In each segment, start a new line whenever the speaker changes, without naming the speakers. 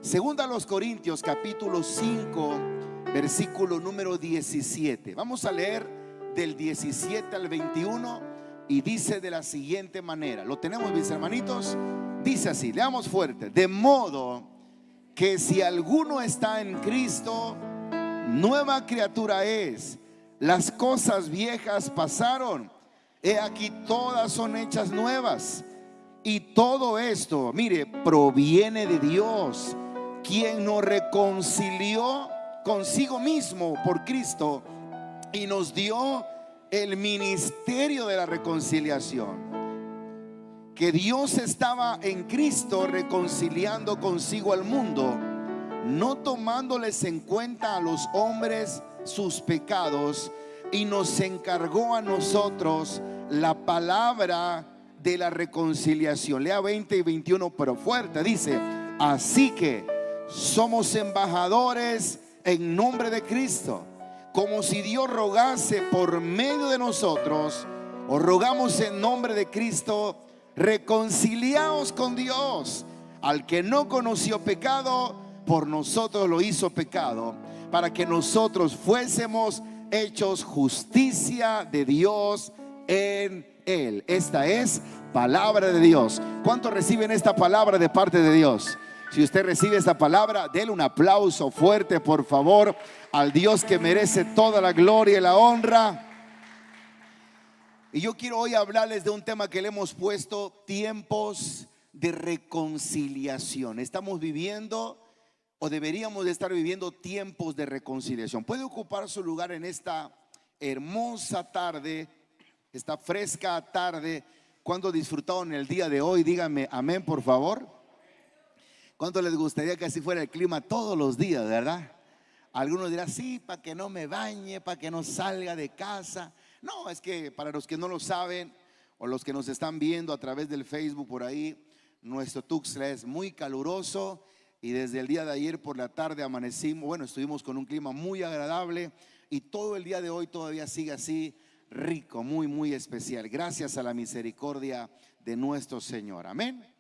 Segunda a los Corintios, capítulo 5, versículo número 17. Vamos a leer del 17 al 21 y dice de la siguiente manera. ¿Lo tenemos, mis hermanitos? Dice así, leamos fuerte. De modo que si alguno está en Cristo, nueva criatura es. Las cosas viejas pasaron, he aquí todas son hechas nuevas. Y todo esto, mire, proviene de Dios, quien nos reconcilió consigo mismo por Cristo y nos dio el ministerio de la reconciliación. Que Dios estaba en Cristo reconciliando consigo al mundo, no tomándoles en cuenta a los hombres sus pecados, y nos encargó a nosotros la palabra de la reconciliación. Lea 20 y 21 pero fuerte. Dice: así que somos embajadores en nombre de Cristo, como si Dios rogase por medio de nosotros. Os rogamos en nombre de Cristo, reconciliaos con Dios. Al que no conoció pecado, por nosotros lo hizo pecado, para que nosotros fuésemos hechos justicia de Dios en Él. Esta es palabra de Dios. ¿Cuántos reciben esta palabra de parte de Dios? Si usted recibe esta palabra, déle un aplauso fuerte, por favor, al Dios que merece toda la gloria y la honra. Y yo quiero hoy hablarles de un tema que le hemos puesto: tiempos de reconciliación. Estamos viviendo, o deberíamos de estar viviendo, tiempos de reconciliación. Puede ocupar su lugar en esta hermosa tarde, esta fresca tarde. ¿Cuánto disfrutaron el día de hoy? Díganme amén, por favor. ¿Cuánto les gustaría que así fuera el clima todos los días, verdad? Algunos dirán: sí, para que no me bañe, para que no salga de casa. No, es que para los que no lo saben, o los que nos están viendo a través del Facebook por ahí, nuestro Tuxtla es muy caluroso. Y desde el día de ayer por la tarde amanecimos, bueno, estuvimos con un clima muy agradable, y todo el día de hoy todavía sigue así, rico, muy, muy especial, gracias a la misericordia de nuestro Señor. Amén.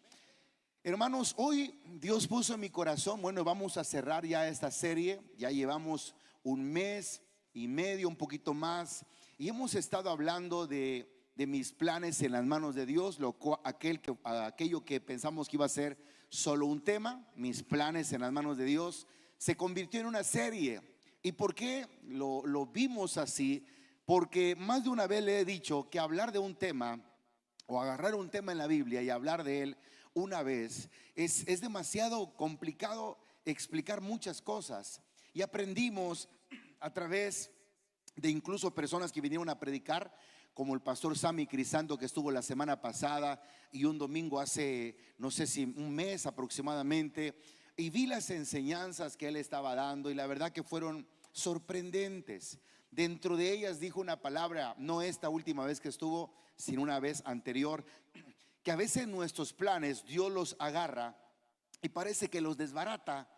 Hermanos, hoy Dios puso en mi corazón, bueno, vamos a cerrar ya esta serie. Ya llevamos un mes y medio, un poquito más, y hemos estado hablando de mis planes en las manos de Dios, aquello que pensamos que iba a ser solo un tema. Mis planes en las manos de Dios se convirtió en una serie. ¿Y por qué lo vimos así? Porque más de una vez le he dicho que hablar de un tema, o agarrar un tema en la Biblia y hablar de él una vez, es demasiado complicado explicar muchas cosas. Y aprendimos a través de incluso personas que vinieron a predicar, como el pastor Sammy Crisanto, que estuvo la semana pasada, y un domingo hace, no sé si un mes aproximadamente, y vi las enseñanzas que él estaba dando, y la verdad que fueron sorprendentes. Dentro de ellas dijo una palabra, no esta última vez que estuvo, sino una vez anterior, que a veces nuestros planes Dios los agarra y parece que los desbarata,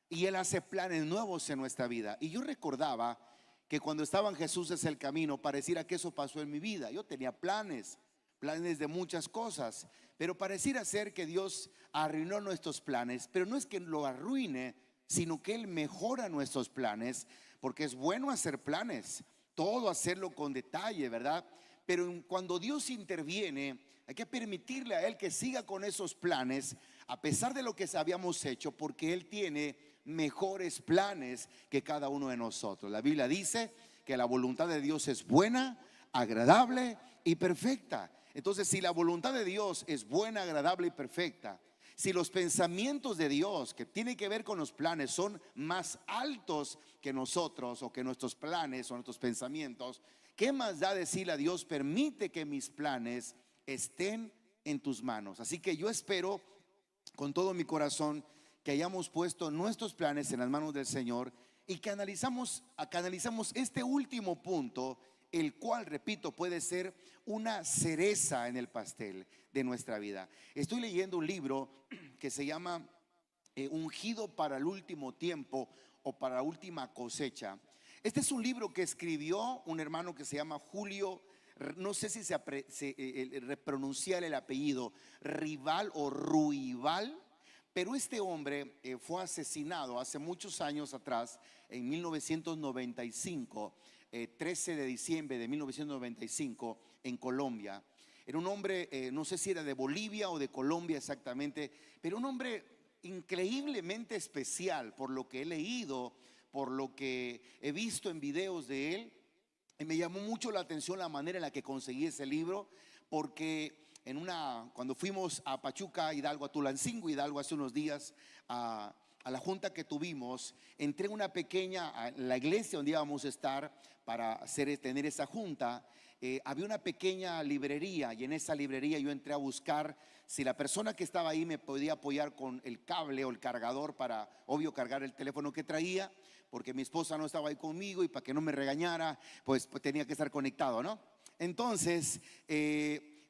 y Él hace planes nuevos en nuestra vida. Y yo recordaba que cuando estaba en Jesús es el camino, pareciera que eso pasó en mi vida. Yo tenía planes de muchas cosas, pero pareciera ser que Dios arruinó nuestros planes. Pero no es que lo arruine, sino que Él mejora nuestros planes, porque es bueno hacer planes, todo hacerlo con detalle, ¿verdad? Pero cuando Dios interviene, hay que permitirle a Él que siga con esos planes, a pesar de lo que habíamos hecho, porque Él tiene mejores planes que cada uno de nosotros. La Biblia dice que la voluntad de Dios es buena, agradable y perfecta. Entonces, si la voluntad de Dios es buena, agradable y perfecta, si los pensamientos de Dios que tienen que ver con los planes son más altos que nosotros, o que nuestros planes o nuestros pensamientos, ¿qué más da decirle a Dios: permite que mis planes estén en tus manos? Así que yo espero con todo mi corazón que hayamos puesto nuestros planes en las manos del Señor, y que analizamos este último punto, el cual, repito, puede ser una cereza en el pastel de nuestra vida. Estoy leyendo un libro que se llama Ungido para el último tiempo, o para la última cosecha. Este es un libro que escribió un hermano que se llama Julio, no sé si se pronunciar el apellido, Rival o Ruibal, Pero este hombre fue asesinado hace muchos años atrás, en 1995, 13 de diciembre de 1995, en Colombia. Era un hombre, no sé si era de Bolivia o de Colombia exactamente, pero un hombre increíblemente especial por lo que he leído, por lo que he visto en videos de él. Y me llamó mucho la atención la manera en la que conseguí ese libro, porque cuando fuimos a Pachuca, Hidalgo, a Tulancingo, Hidalgo, hace unos días, a la junta que tuvimos, entré a la iglesia donde íbamos a estar para tener esa junta. Había una pequeña librería, y en esa librería yo entré a buscar si la persona que estaba ahí me podía apoyar con el cable o el cargador para, obvio, cargar el teléfono que traía, porque mi esposa no estaba ahí conmigo y para que no me regañara, pues tenía que estar conectado, ¿no? Entonces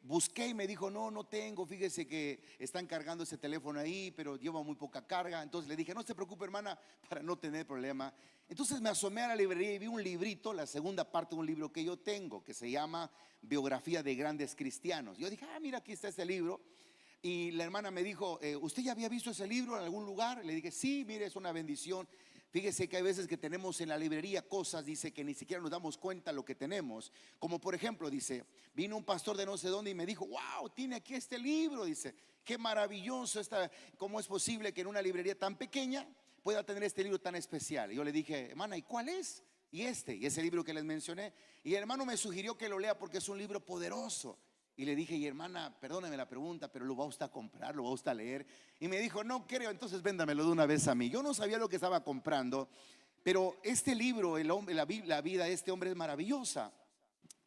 busqué y me dijo: no tengo, fíjese que están cargando ese teléfono ahí, pero lleva muy poca carga. Entonces le dije: no se preocupe, hermana, para no tener problema. Entonces me asomé a la librería y vi un librito, la segunda parte de un libro que yo tengo, que se llama Biografía de Grandes Cristianos. Yo dije: mira, aquí está ese libro. Y la hermana me dijo: ¿usted ya había visto ese libro en algún lugar? Le dije: sí, mire, es una bendición. Fíjese que hay veces que tenemos en la librería cosas, dice, que ni siquiera nos damos cuenta lo que tenemos. Como por ejemplo, dice, vino un pastor de no sé dónde y me dijo: wow, tiene aquí este libro. Dice: qué maravilloso, ¿cómo es posible que en una librería tan pequeña pueda tener este libro tan especial? Y yo le dije: hermana, ¿y cuál es? Y ese libro que les mencioné. Y el hermano me sugirió que lo lea porque es un libro poderoso. Y le dije: y hermana, perdóneme la pregunta, pero ¿lo va usted a comprar? ¿Lo va usted a leer? Y me dijo: no creo. Entonces véndamelo de una vez a mí. Yo no sabía lo que estaba comprando, pero este libro, la vida de este hombre es maravillosa.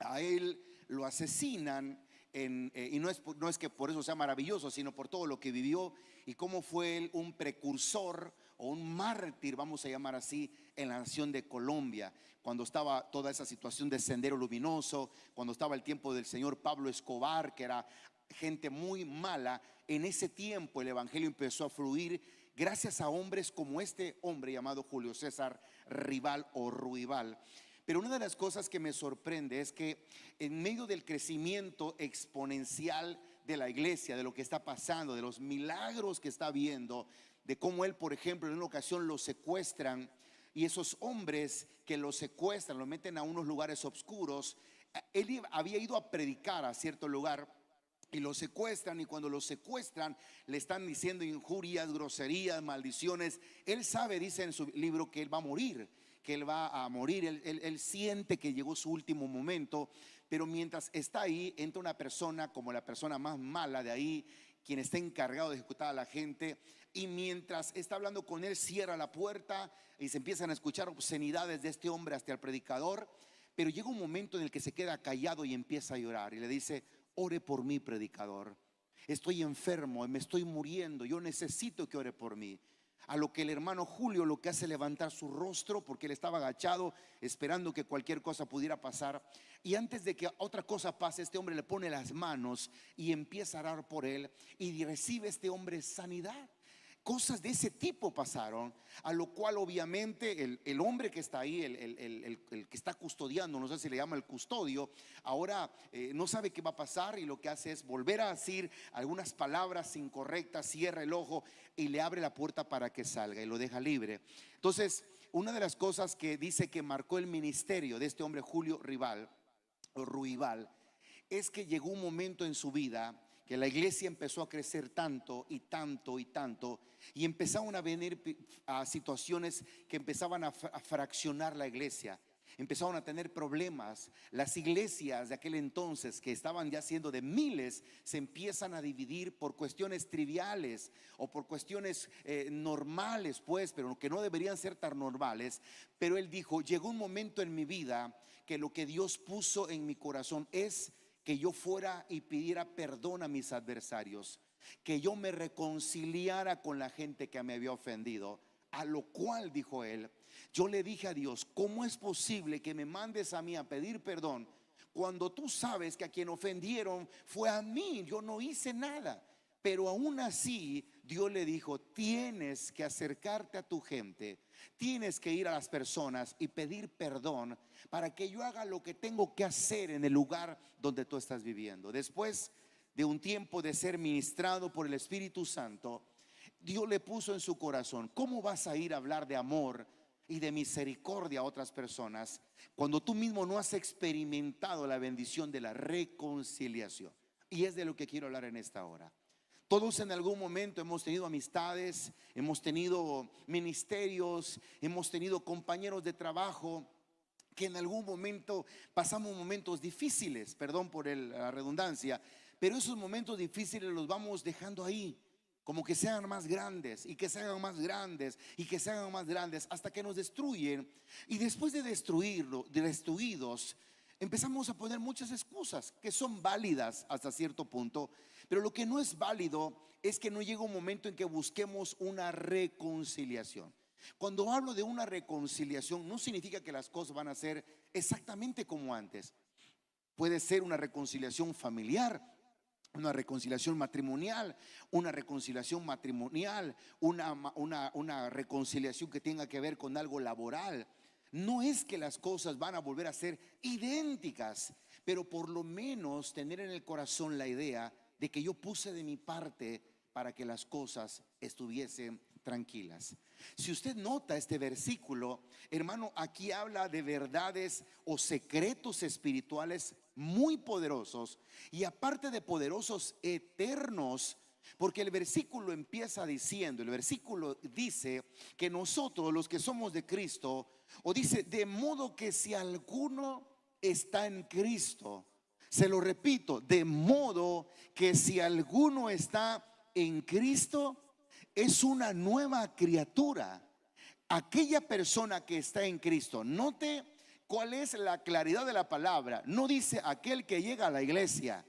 A él lo asesinan y no es que por eso sea maravilloso, sino por todo lo que vivió y cómo fue él un precursor o un mártir, vamos a llamar así, en la nación de Colombia, cuando estaba toda esa situación de Sendero Luminoso, cuando estaba el tiempo del señor Pablo Escobar, que era gente muy mala. En ese tiempo el evangelio empezó a fluir gracias a hombres como este hombre llamado Julio César Rival o Ruibal. Pero una de las cosas que me sorprende es que en medio del crecimiento exponencial de la iglesia, de lo que está pasando, de los milagros que está viendo, de cómo él, por ejemplo, en una ocasión lo secuestran, y esos hombres que lo secuestran, lo meten a unos lugares oscuros. Él había ido a predicar a cierto lugar y lo secuestran, y cuando lo secuestran le están diciendo injurias, groserías, maldiciones. Él sabe, dice en su libro, que él va a morir, que él va a morir. Él siente que llegó su último momento, pero mientras está ahí entra una persona, como la persona más mala de ahí, quien está encargado de ejecutar a la gente, y mientras está hablando con él cierra la puerta y se empiezan a escuchar obscenidades de este hombre hasta el predicador. Pero llega un momento en el que se queda callado y empieza a llorar y le dice: ore por mí, predicador, estoy enfermo, me estoy muriendo, yo necesito que ore por mí. A lo que el hermano Julio lo que hace es levantar su rostro, porque él estaba agachado esperando que cualquier cosa pudiera pasar. Y antes de que otra cosa pase, este hombre le pone las manos y empieza a orar por él, y recibe este hombre sanidad. Cosas de ese tipo pasaron, a lo cual obviamente el hombre que está ahí, el que está custodiando, no sé si le llama el custodio, ahora no sabe qué va a pasar, y lo que hace es volver a decir algunas palabras incorrectas, cierra el ojo y le abre la puerta para que salga y lo deja libre. Entonces, una de las cosas que dice que marcó el ministerio de este hombre Julio Rival o Ruibal es que llegó un momento en su vida que la iglesia empezó a crecer tanto y tanto y tanto, y empezaron a venir a situaciones que empezaban a fraccionar la iglesia. Empezaron a tener problemas. Las iglesias de aquel entonces, que estaban ya siendo de miles, se empiezan a dividir por cuestiones triviales o por cuestiones normales, pues, pero que no deberían ser tan normales. Pero él dijo: llegó un momento en mi vida que lo que Dios puso en mi corazón es que yo fuera y pidiera perdón a mis adversarios, que yo me reconciliara con la gente que me había ofendido. A lo cual, dijo él, yo le dije a Dios: ¿cómo es posible que me mandes a mí a pedir perdón cuando tú sabes que a quien ofendieron fue a mí? Yo no hice nada. Pero aún así Dios le dijo: tienes que acercarte a tu gente, tienes que ir a las personas y pedir perdón para que yo haga lo que tengo que hacer en el lugar donde tú estás viviendo. Después de un tiempo de ser ministrado por el Espíritu Santo, Dios le puso en su corazón. ¿Cómo vas a ir a hablar de amor y de misericordia a otras personas cuando tú mismo no has experimentado la bendición de la reconciliación? Y es de lo que quiero hablar en esta hora. Todos en algún momento hemos tenido amistades, hemos tenido ministerios, hemos tenido compañeros de trabajo que en algún momento pasamos momentos difíciles, perdón por la redundancia, pero esos momentos difíciles los vamos dejando ahí, como que sean más grandes y que se hagan más grandes y que se hagan más grandes hasta que nos destruyen. Y después de destruidos, empezamos a poner muchas excusas que son válidas hasta cierto punto, pero lo que no es válido es que no llega un momento en que busquemos una reconciliación. Cuando hablo de una reconciliación, no significa que las cosas van a ser exactamente como antes. Puede ser una reconciliación familiar, una reconciliación matrimonial, una reconciliación que tenga que ver con algo laboral. No es que las cosas van a volver a ser idénticas, pero por lo menos tener en el corazón la idea de que yo puse de mi parte para que las cosas estuviesen tranquilas. Si usted nota este versículo, hermano, aquí habla de verdades o secretos espirituales muy poderosos, y aparte de poderosos, eternos. Porque el versículo empieza diciendo, el versículo dice que nosotros los que somos de Cristo, o dice, de modo que si alguno está en Cristo, se lo repito, de modo que si alguno está en Cristo, es una nueva criatura. Aquella persona que está en Cristo, note cuál es la claridad de la palabra. No dice aquel que llega a la iglesia,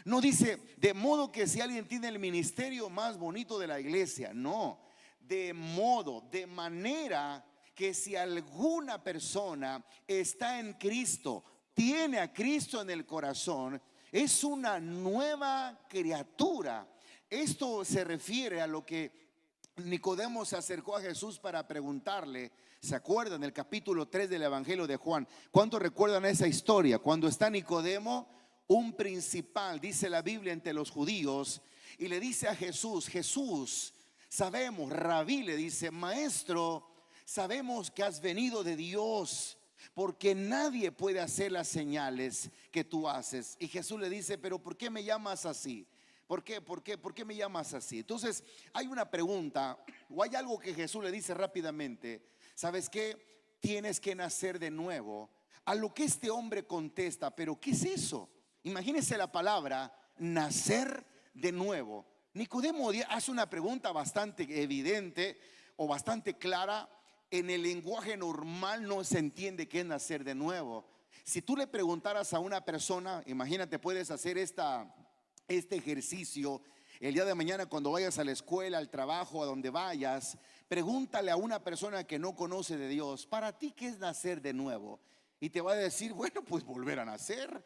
no dice de modo que si alguien tiene el ministerio más bonito de la iglesia. No, de manera que si alguna persona está en Cristo, tiene a Cristo en el corazón, es una nueva criatura. Esto se refiere a lo que Nicodemo se acercó a Jesús para preguntarle. ¿Se acuerdan? El capítulo 3 del Evangelio de Juan. ¿Cuántos recuerdan esa historia? Cuando está Nicodemo, un principal, dice la Biblia, entre los judíos, y le dice a Jesús: Jesús, sabemos, Rabí le dice, maestro, sabemos que has venido de Dios, porque nadie puede hacer las señales que tú haces. Y Jesús le dice: pero ¿por qué me llamas así? ¿Por qué me llamas así? Entonces hay una pregunta, o hay algo que Jesús le dice rápidamente. ¿Sabes qué? Tienes que nacer de nuevo. A lo que este hombre contesta: ¿pero qué es eso? Imagínese la palabra nacer de nuevo. Nicodemo hace una pregunta bastante evidente o bastante clara. En el lenguaje normal no se entiende qué es nacer de nuevo. Si tú le preguntaras a una persona, imagínate, puedes hacer este ejercicio el día de mañana cuando vayas a la escuela, al trabajo, a donde vayas. Pregúntale a una persona que no conoce de Dios: ¿para ti qué es nacer de nuevo? Y te va a decir: bueno, pues volver a nacer.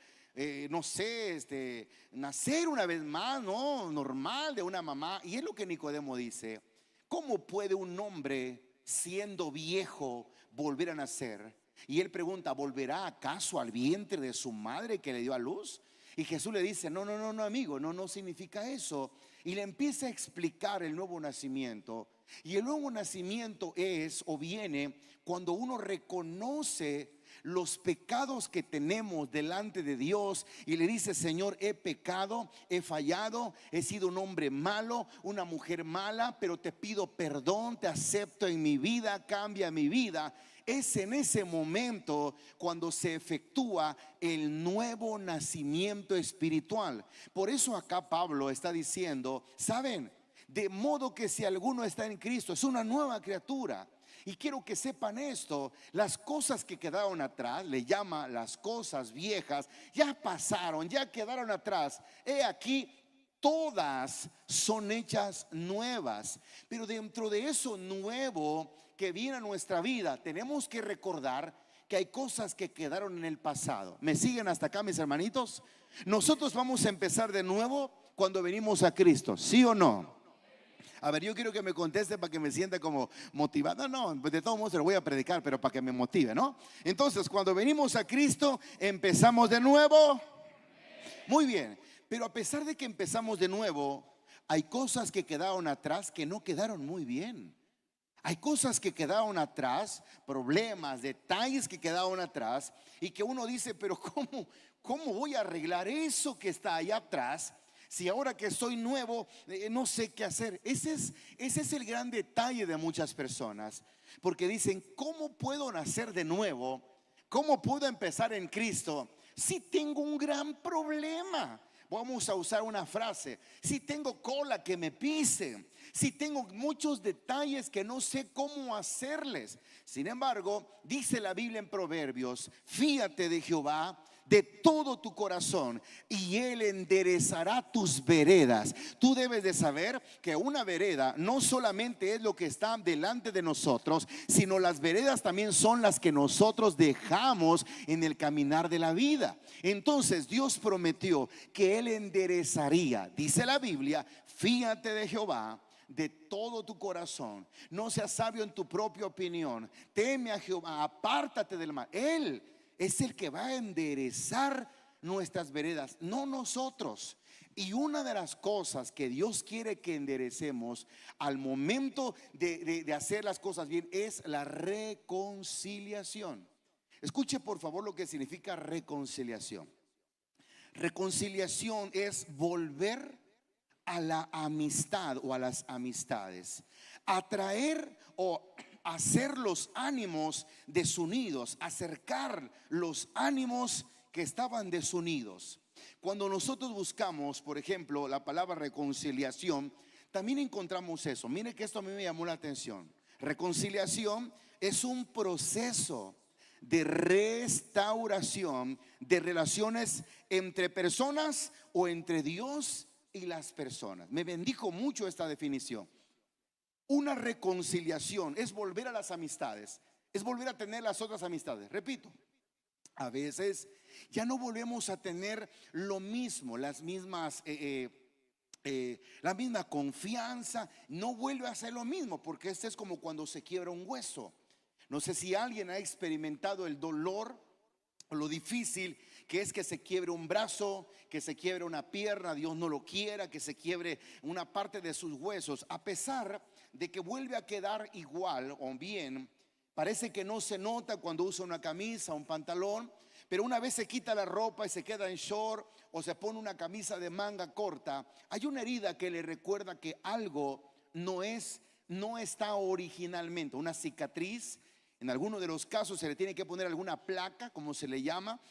No sé, nacer una vez más, ¿no? Normal, de una mamá. Y es lo que Nicodemo dice: ¿cómo puede un hombre siendo viejo volver a nacer? Y él pregunta: ¿volverá acaso al vientre de su madre que le dio a luz? Y Jesús le dice: no, amigo, no significa eso. Y le empieza a explicar el nuevo nacimiento. Y el nuevo nacimiento es o viene cuando uno reconoce los pecados que tenemos delante de Dios y le dice: Señor, he pecado, he fallado, he sido un hombre malo, una mujer mala, pero te pido perdón, te acepto en mi vida, cambia mi vida. Es en ese momento cuando se efectúa el nuevo nacimiento espiritual. Por eso acá Pablo está diciendo: ¿saben? De modo que si alguno está en Cristo, es una nueva criatura. Y quiero que sepan esto: las cosas que quedaron atrás, le llama las cosas viejas, ya pasaron, ya quedaron atrás. He aquí, todas son hechas nuevas. Pero dentro de eso nuevo que viene a nuestra vida, tenemos que recordar que hay cosas que quedaron en el pasado. ¿Me siguen hasta acá, mis hermanitos? Nosotros vamos a empezar de nuevo cuando venimos a Cristo, ¿sí o no? A ver, yo quiero que me conteste para que me sienta como motivado. No, pues de todos modos se lo voy a predicar, pero para que me motive, ¿no? Entonces, cuando venimos a Cristo, empezamos de nuevo. Muy bien, pero a pesar de que empezamos de nuevo, hay cosas que quedaron atrás que no quedaron muy bien. Hay cosas que quedaron atrás, problemas, detalles que quedaron atrás y que uno dice, pero ¿cómo voy a arreglar eso que está allá atrás? Si ahora que soy nuevo, no sé qué hacer. Ese es el gran detalle de muchas personas, porque dicen, ¿cómo puedo nacer de nuevo? ¿Cómo puedo empezar en Cristo si tengo un gran problema? Vamos a usar una frase: si tengo cola que me pise, si tengo muchos detalles que no sé cómo hacerles. Sin embargo, dice la Biblia en Proverbios: fíate de Jehová de todo tu corazón y Él enderezará tus veredas. Tú debes de saber que una vereda no solamente es lo que está delante de nosotros, sino las veredas también son las que nosotros dejamos en el caminar de la vida. Entonces Dios prometió que Él enderezaría. Dice la Biblia: fíate de Jehová de todo tu corazón, no seas sabio en tu propia opinión, teme a Jehová, apártate del mal. Él es el que va a enderezar nuestras veredas, no nosotros. Y una de las cosas que Dios quiere que enderecemos al momento de hacer las cosas bien es la reconciliación. Escuche por favor lo que significa reconciliación. Reconciliación es volver a la amistad o a las amistades, atraer o hacer los ánimos desunidos, acercar los ánimos que estaban desunidos. Cuando nosotros buscamos, por ejemplo, la palabra reconciliación, también encontramos eso. Mire que esto a mí me llamó la atención. Reconciliación es un proceso de restauración de relaciones entre personas o entre Dios y las personas. Me bendijo mucho esta definición. Una reconciliación es volver a las amistades, es volver a tener las otras amistades. Repito, a veces ya no volvemos a tener lo mismo, las mismas la misma confianza, no vuelve a ser lo mismo, porque este es como cuando se quiebra un hueso. No sé si alguien ha experimentado el dolor o lo difícil que es que se quiebre un brazo, que se quiebre una pierna, Dios no lo quiera, que se quiebre una parte de sus huesos. A pesar de que vuelve a quedar igual o bien, parece que no se nota cuando usa una camisa, un pantalón, pero una vez se quita la ropa y se queda en short o se pone una camisa de manga corta, hay una herida que le recuerda que algo no está originalmente, una cicatriz. En algunos de los casos se le tiene que poner alguna placa, como se le llama,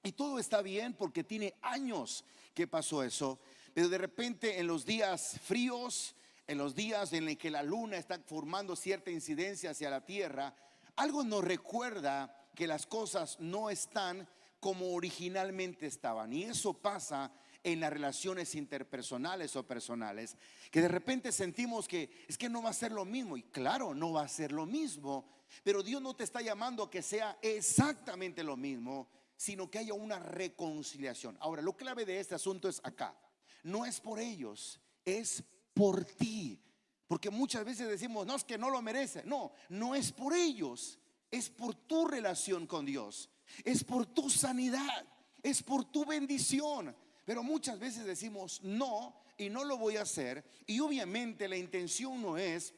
y todo está bien porque tiene años que pasó eso. Pero de repente en los días fríos, en los días en los que la luna está formando cierta incidencia hacia la tierra, algo nos recuerda que las cosas no están como originalmente estaban. Y eso pasa en las relaciones interpersonales o personales, que de repente sentimos que es que no va a ser lo mismo. Y claro, no va a ser lo mismo, pero Dios no te está llamando a que sea exactamente lo mismo, sino que haya una reconciliación. Ahora, lo clave de este asunto es acá: no es por ellos, es por ti. Porque muchas veces decimos, no, es que no lo merece. No, no es por ellos, es por tu relación con Dios, es por tu sanidad, es por tu bendición. Pero muchas veces decimos no, y no lo voy a hacer. Y obviamente la intención no es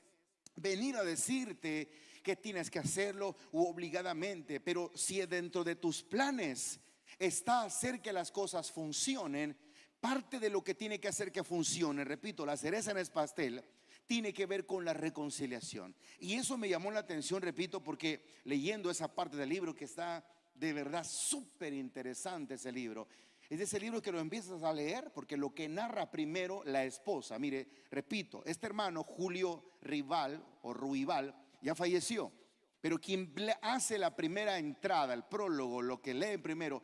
venir a decirte que tienes que hacerlo u obligadamente, pero si dentro de tus planes está hacer que las cosas funcionen, parte de lo que tiene que hacer que funcione, repito, la cereza en el pastel, tiene que ver con la reconciliación. Y eso me llamó la atención, repito, porque leyendo esa parte del libro, que está de verdad súper interesante ese libro, es de ese libro que lo empiezas a leer porque lo que narra primero la esposa. Mire, repito, este hermano Julio Rival o Ruibal ya falleció, pero quien hace la primera entrada, el prólogo, lo que lee primero,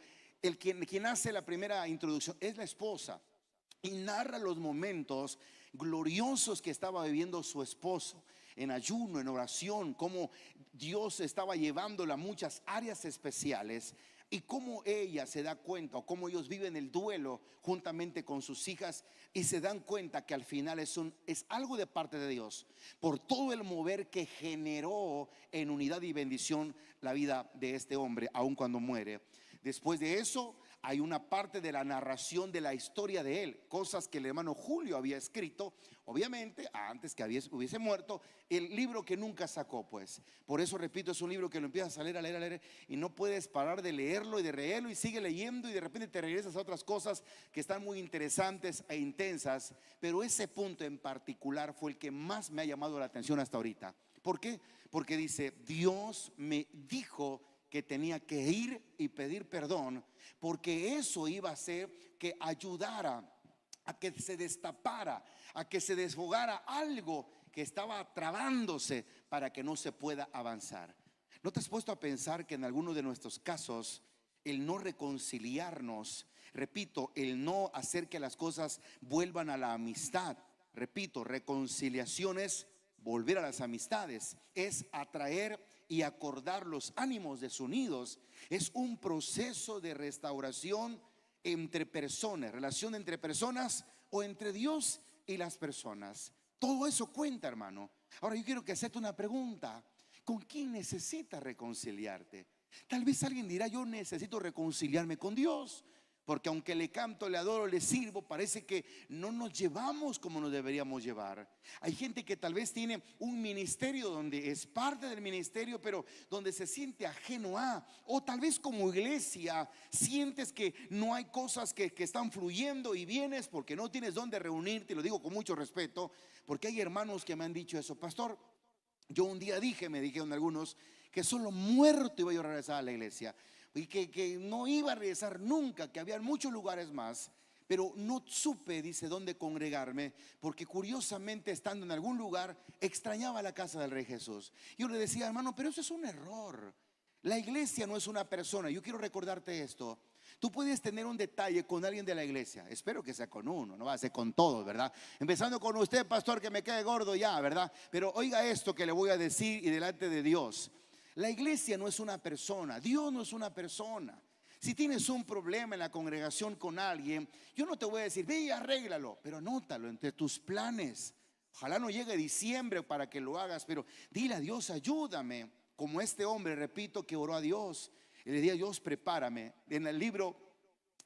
quien hace la primera introducción es la esposa, y narra los momentos gloriosos que estaba viviendo su esposo en ayuno, en oración, cómo Dios estaba llevándola a muchas áreas especiales, y cómo ella se da cuenta, o cómo ellos viven el duelo juntamente con sus hijas, y se dan cuenta que al final es algo de parte de Dios, por todo el mover que generó en unidad y bendición la vida de este hombre, aun cuando muere. Después de eso, hay una parte de la narración de la historia de él, cosas que el hermano Julio había escrito, obviamente antes que hubiese muerto, el libro que nunca sacó, pues. Por eso repito, es un libro que lo empiezas a leer, a leer, a leer, y no puedes parar de leerlo y de leerlo, y sigue leyendo, y de repente te regresas a otras cosas que están muy interesantes e intensas. Pero ese punto en particular fue el que más me ha llamado la atención hasta ahorita. ¿Por qué? Porque dice: Dios me dijo que tenía que ir y pedir perdón, porque eso iba a hacer que ayudara a que se destapara, a que se desfogara algo que estaba trabándose para que no se pueda avanzar. ¿No te has puesto a pensar que en algunos de nuestros casos el no reconciliarnos, repito, el no hacer que las cosas vuelvan a la amistad, repito, reconciliación es volver a las amistades, es atraer y acordar los ánimos desunidos, es un proceso de restauración entre personas, relación entre personas o entre Dios y las personas. Todo eso cuenta, hermano. Ahora yo quiero que hacerte una pregunta: ¿con quién necesitas reconciliarte? Tal vez alguien dirá: yo necesito reconciliarme con Dios, porque aunque le canto, le adoro, le sirvo, parece que no nos llevamos como nos deberíamos llevar. Hay gente que tal vez tiene un ministerio donde es parte del ministerio, pero donde se siente ajeno a, o tal vez como iglesia sientes que no hay cosas que están fluyendo, y vienes porque no tienes dónde reunirte. Lo digo con mucho respeto, porque hay hermanos que me han dicho eso: pastor, yo un día me dijeron algunos, que solo muerto iba yo a regresar a la iglesia, y que no iba a regresar nunca, que había muchos lugares más, pero no supe, dice, dónde congregarme, porque curiosamente, estando en algún lugar, extrañaba la casa del Rey Jesús. Yo le decía: hermano, pero eso es un error. La iglesia no es una persona. Yo quiero recordarte esto: tú puedes tener un detalle con alguien de la iglesia, espero que sea con uno, no va a ser con todos, ¿verdad? Empezando con usted, pastor, que me quede gordo ya, ¿verdad? Pero oiga esto que le voy a decir, y delante de Dios: la iglesia no es una persona, Dios no es una persona. Si tienes un problema en la congregación con alguien, yo no te voy a decir: ve y arréglalo, pero anótalo entre tus planes. Ojalá no llegue diciembre para que lo hagas, pero dile a Dios: ayúdame. Como este hombre, repito, que oró a Dios y le dije: Dios, prepárame. En el libro,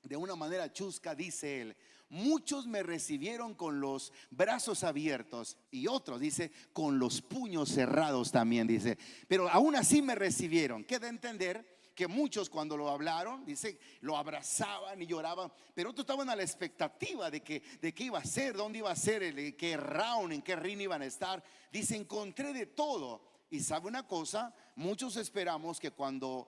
de una manera chusca, dice él: muchos me recibieron con los brazos abiertos, y otros, dice, con los puños cerrados también, dice, pero aún así me recibieron. Queda entender que muchos, cuando lo hablaron, dice, lo abrazaban y lloraban, pero otros estaban a la expectativa de qué iba a ser, dónde iba a ser, qué round, en qué ring iban a estar. Dice: encontré de todo. Y sabe una cosa, muchos esperamos que cuando,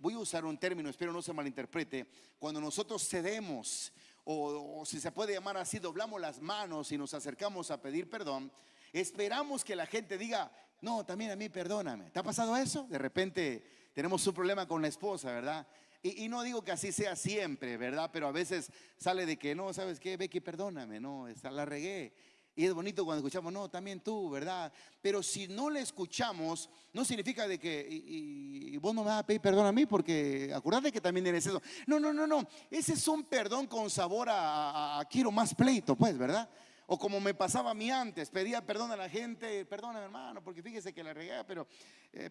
voy a usar un término, espero no se malinterprete, cuando nosotros cedemos, o si se puede llamar así, doblamos las manos y nos acercamos a pedir perdón, esperamos que la gente diga: no, también a mí perdóname. ¿Te ha pasado eso? De repente tenemos un problema con la esposa, ¿verdad? Y no digo que así sea siempre, ¿verdad? Pero a veces sale de que: no, ¿sabes qué, Becky? Perdóname, no, la regué. Y es bonito cuando escuchamos: no, también tú, ¿verdad? Pero si no le escuchamos, no significa de que y vos no me vas a pedir perdón a mí, porque acordate que también eres eso. No, no, no, no. Ese es un perdón con sabor a quiero más pleito, pues, ¿verdad? O como me pasaba a mí antes, pedía perdón a la gente: perdóname, hermano, porque fíjese que la regué, pero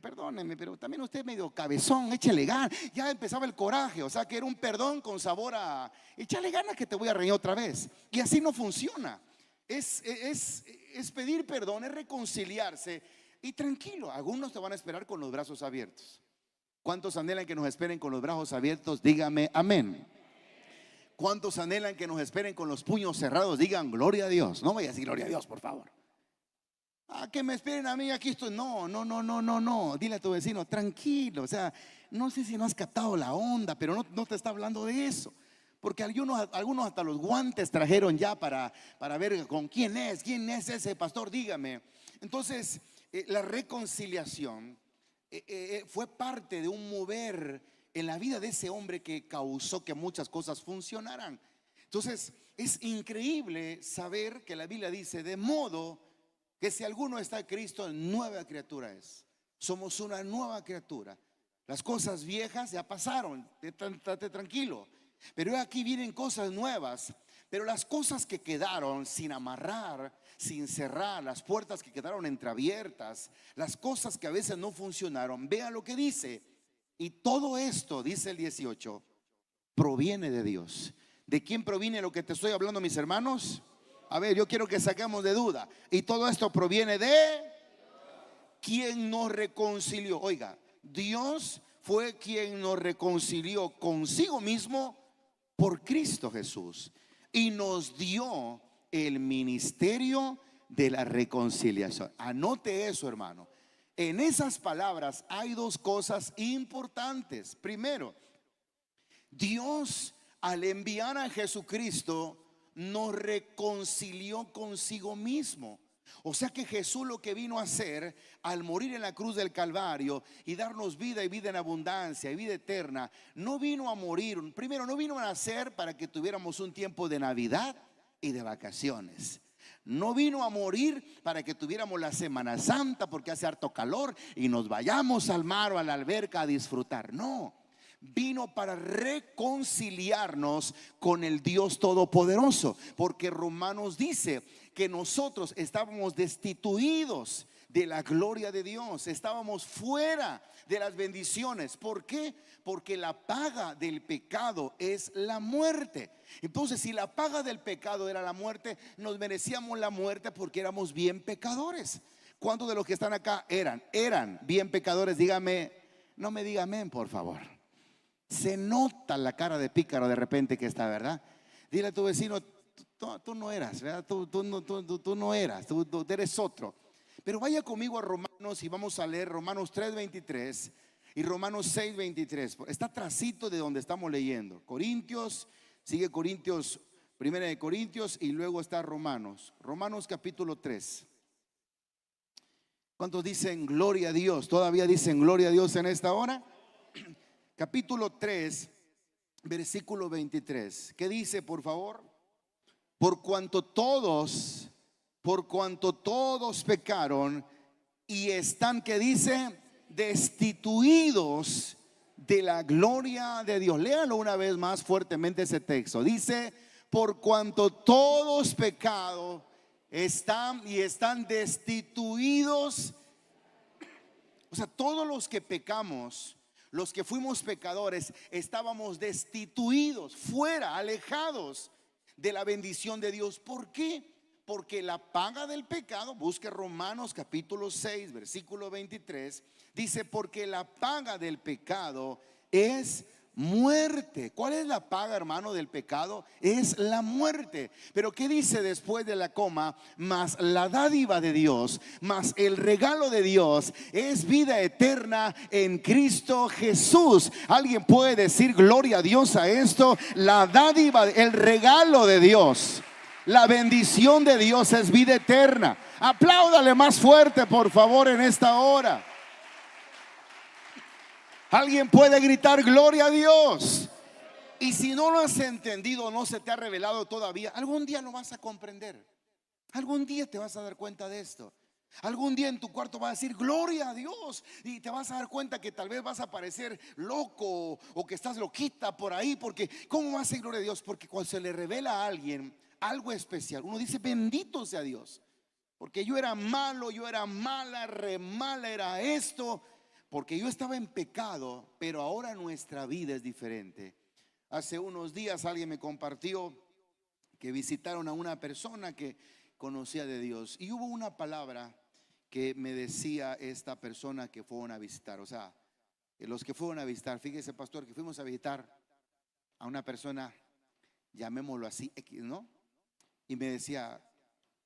perdóneme, pero también usted es medio cabezón, échale ganas. Ya empezaba el coraje, o sea que era un perdón con sabor a échale ganas que te voy a reír otra vez. Y así no funciona. Es pedir perdón, es reconciliarse. Y tranquilo, algunos te van a esperar con los brazos abiertos. ¿Cuántos anhelan que nos esperen con los brazos abiertos? Dígame amén. ¿Cuántos anhelan que nos esperen con los puños cerrados? Digan gloria a Dios. No vaya a decir gloria a Dios, por favor. Que me esperen a mí, aquí estoy. No, no, no, no, no, no. Dile a tu vecino: tranquilo. O sea, no sé si no has captado la onda, pero no te está hablando de eso. Porque algunos hasta los guantes trajeron ya para ver con quién es ese pastor, dígame. Entonces, la reconciliación fue parte de un mover en la vida de ese hombre que causó que muchas cosas funcionaran. Entonces, es increíble saber que la Biblia dice: de modo que si alguno está en Cristo, nueva criatura es. Somos una nueva criatura. Las cosas viejas ya pasaron, estate tranquilo. Pero aquí vienen cosas nuevas. Pero las cosas que quedaron sin amarrar, sin cerrar, las puertas que quedaron entreabiertas, las cosas que a veces no funcionaron, vean lo que dice. Y todo esto, dice el 18, proviene de Dios. ¿De quién proviene lo que te estoy hablando, mis hermanos? A ver, yo quiero que saquemos de duda. Y todo esto proviene de quien nos reconcilió. Oiga, Dios fue quien nos reconcilió consigo mismo por Cristo Jesús y nos dio el ministerio de la reconciliación. Anote eso, hermano. En esas palabras hay dos cosas importantes. Primero, Dios, al enviar a Jesucristo, nos reconcilió consigo mismo. O sea que Jesús lo que vino a hacer al morir en la cruz del Calvario y darnos vida y vida en abundancia y vida eterna, no vino a morir. Primero, no vino a nacer para que tuviéramos un tiempo de Navidad y de vacaciones. No vino a morir para que tuviéramos la Semana Santa porque hace harto calor y nos vayamos al mar o a la alberca a disfrutar. No, vino para reconciliarnos con el Dios Todopoderoso, porque Romanos dice que nosotros estábamos destituidos de la gloria de Dios, estábamos fuera de las bendiciones. ¿Por qué? Porque la paga del pecado es la muerte. Entonces, si la paga del pecado era la muerte, nos merecíamos la muerte porque éramos bien pecadores. ¿Cuántos de los que están acá eran bien pecadores? Dígame, no me diga amén, por favor. Se nota la cara de pícaro de repente que está, ¿verdad? Dile a tu vecino, tú no eras, ¿verdad? Tú no eras, tú eres otro. Pero vaya conmigo a Romanos y vamos a leer Romanos 3:23 y Romanos 6:23. Está trasito de donde estamos leyendo. Corintios, sigue Corintios, primera de Corintios y luego está Romanos. Romanos capítulo 3. ¿Cuántos dicen gloria a Dios? ¿Todavía dicen gloria a Dios en esta hora? Capítulo 3, versículo 23. ¿Qué dice, por favor? Por cuanto todos pecaron y están, ¿qué dice? Destituidos de la gloria de Dios. Léalo una vez más fuertemente ese texto. Dice, por cuanto todos pecados están destituidos. O sea, todos los que pecamos, los que fuimos pecadores, estábamos destituidos, fuera, alejados de la bendición de Dios. ¿Por qué? Porque la paga del pecado, busque Romanos capítulo 6, versículo 23, dice, porque la paga del pecado es muerte. ¿Cuál es la paga, hermano, del pecado? Es la muerte. Pero ¿qué dice después de la coma? Mas la dádiva de Dios, mas el regalo de Dios es vida eterna en Cristo Jesús. ¿Alguien puede decir gloria a Dios a esto? La dádiva, el regalo de Dios, la bendición de Dios es vida eterna. Apláudale más fuerte, por favor, en esta hora. Alguien puede gritar gloria a Dios. Y si no lo has entendido, no se te ha revelado todavía, algún día lo vas a comprender. Algún día te vas a dar cuenta de esto. Algún día en tu cuarto vas a decir gloria a Dios y te vas a dar cuenta que tal vez vas a parecer loco o que estás loquita por ahí, porque ¿cómo vas a decir gloria a Dios? Porque cuando se le revela a alguien algo especial, uno dice bendito sea Dios, porque yo era malo, yo era mala, re mala era esto, porque yo estaba en pecado, pero ahora nuestra vida es diferente. Hace unos días alguien me compartió que visitaron a una persona que conocía de Dios y hubo una palabra que me decía esta persona que fueron a visitar. O sea, los que fueron a visitar, fíjese, pastor, que fuimos a visitar a una persona, llamémoslo así, ¿no? Y me decía,